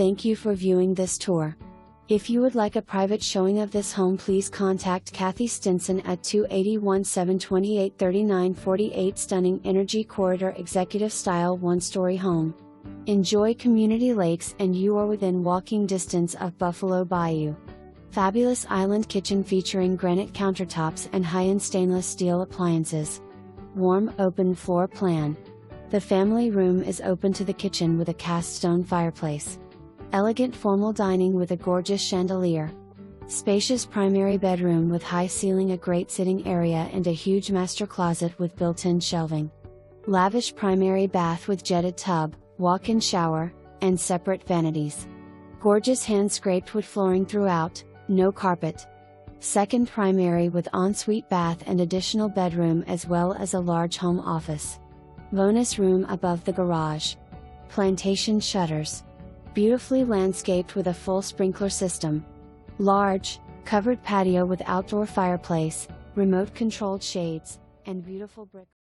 Thank you for viewing this tour. If you would like a private showing of this home, please contact Kathy Stenson at 281-728-3948. Stunning Energy Corridor Executive Style 1-story home. Enjoy community lakes and you are within walking distance of Buffalo Bayou. Fabulous island kitchen featuring granite countertops and high-end stainless steel appliances. Warm, open floor plan. The family room is open to the kitchen with a cast stone fireplace. Elegant formal dining with a gorgeous chandelier. Spacious primary bedroom with high ceiling, a great sitting area and a huge master closet with built-in shelving. Lavish primary bath with jetted tub, walk-in shower, and separate vanities. Gorgeous hand-scraped wood flooring throughout, no carpet. Second primary with ensuite bath and additional bedroom as well as a large home office. Bonus room above the garage. Plantation shutters. Beautifully landscaped with a full sprinkler system. Large, covered patio with outdoor fireplace, remote controlled shades, and beautiful brick.